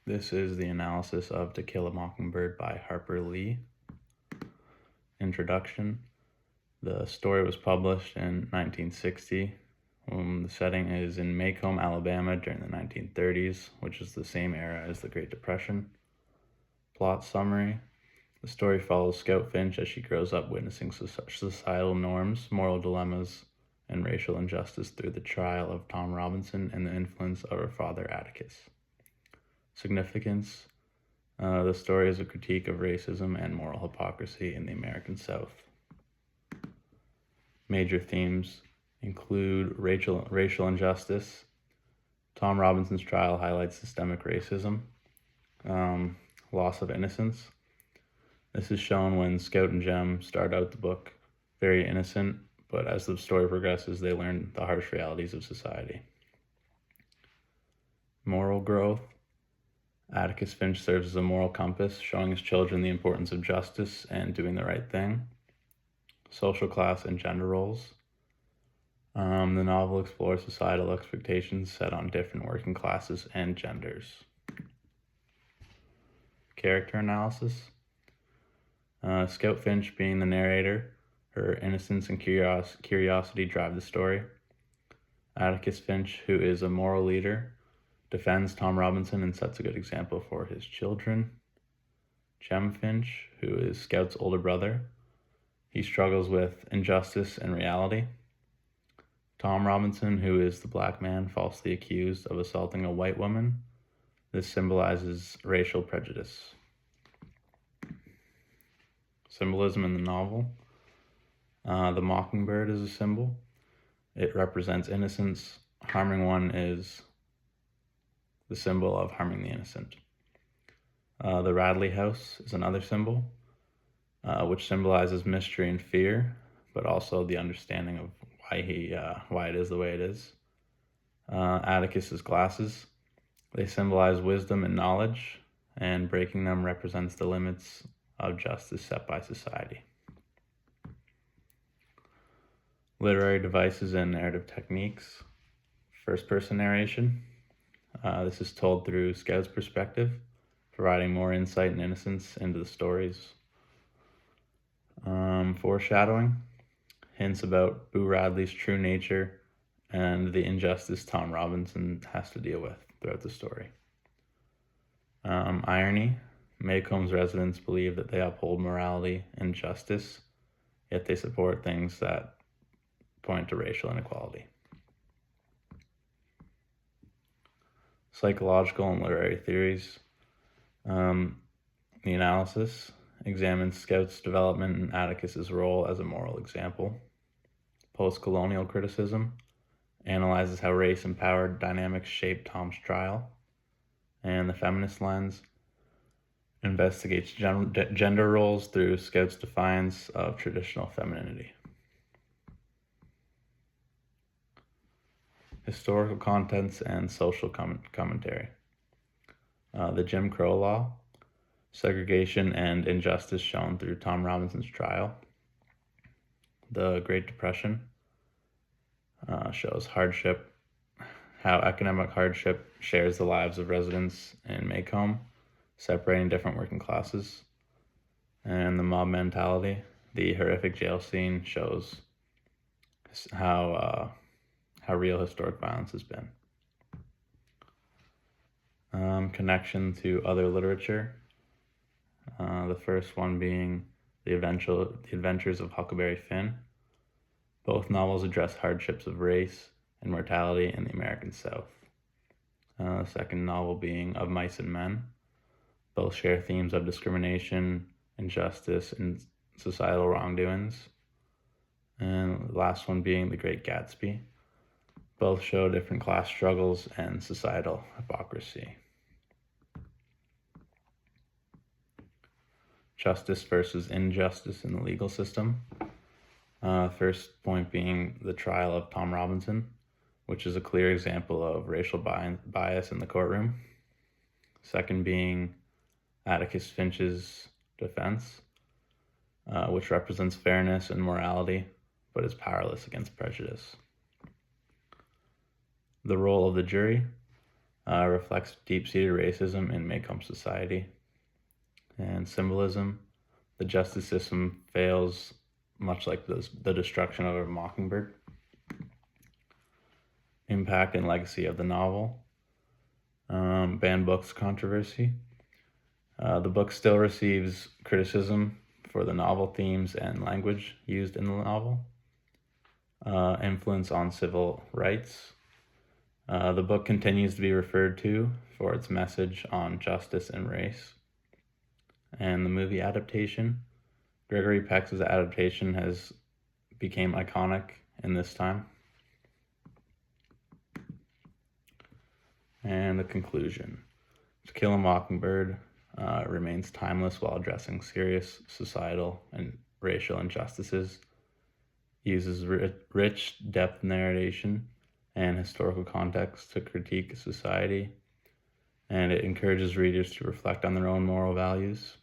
This is the analysis of To Kill a Mockingbird by Harper Lee. Introduction. The story was published in 1960. The setting is in Macomb, Alabama during the 1930s, which is the same era as the Great Depression. Plot summary. The story follows Scout Finch as she grows up witnessing societal norms, moral dilemmas, and racial injustice through the trial of Tom Robinson and the influence of her father, Atticus. Significance. The story is a critique of racism and moral hypocrisy in the American South. Major themes include racial injustice. Tom Robinson's trial highlights systemic racism. Loss of innocence. This is shown when Scout and Jem start out the book very innocent, but as the story progresses, they learn the harsh realities of society. Moral growth. Atticus Finch serves as a moral compass, showing his children the importance of justice and doing the right thing. Social class and gender roles. The novel explores societal expectations set on different working classes and genders. Character analysis. Scout Finch being the narrator, her innocence and curiosity drive the story. Atticus Finch, who is a moral leader, defends Tom Robinson and sets a good example for his children. Jem Finch, who is Scout's older brother, he struggles with injustice and reality. Tom Robinson, who is the black man falsely accused of assaulting a white woman. This symbolizes racial prejudice. Symbolism in the novel. The mockingbird is a symbol. It represents innocence. Harming one is the symbol of harming the innocent. The Radley house is another symbol, which symbolizes mystery and fear, but also the understanding of why it is the way it is. Atticus's glasses, they symbolize wisdom and knowledge, and breaking them represents the limits of justice set by society. Literary devices and narrative techniques. First-person narration. This is told through Scout's perspective, providing more insight and innocence into the stories. Foreshadowing. Hints about Boo Radley's true nature and the injustice Tom Robinson has to deal with throughout the story. Irony. Macomb's residents believe that they uphold morality and justice, yet they support things that point to racial inequality. Psychological and literary theories. The analysis examines Scout's development and Atticus's role as a moral example. Post-colonial criticism analyzes how race and power dynamics shaped Tom's trial. And the feminist lens investigates gender roles through Scout's defiance of traditional femininity. Historical contents and social commentary. The Jim Crow law, segregation and injustice shown through Tom Robinson's trial. The Great Depression shows hardship, how economic hardship shares the lives of residents in Macomb, separating different working classes. And the mob mentality, the horrific jail scene, shows how real historic violence has been. Connection to other literature. The first one being The Adventures of Huckleberry Finn. Both novels address hardships of race and mortality in the American South. The second novel being Of Mice and Men. Both share themes of discrimination, injustice, and societal wrongdoings. And the last one being The Great Gatsby. Both show different class struggles and societal hypocrisy. Justice versus injustice in the legal system. First point being the trial of Tom Robinson, which is a clear example of racial bias in the courtroom. Second being Atticus Finch's defense, which represents fairness and morality, but is powerless against prejudice. The role of the jury. reflects deep-seated racism in Maycomb society. And symbolism, the justice system fails much like the destruction of a mockingbird. Impact and legacy of the novel. Banned books controversy. The book still receives criticism for the novel themes and language used in the novel. Influence on civil rights. The book continues to be referred to for its message on justice and race. And the movie adaptation. Gregory Peck's adaptation has became iconic in this time. And the conclusion. To Kill a Mockingbird remains timeless while addressing serious societal and racial injustices, uses rich depth narration and historical context to critique society, and it encourages readers to reflect on their own moral values.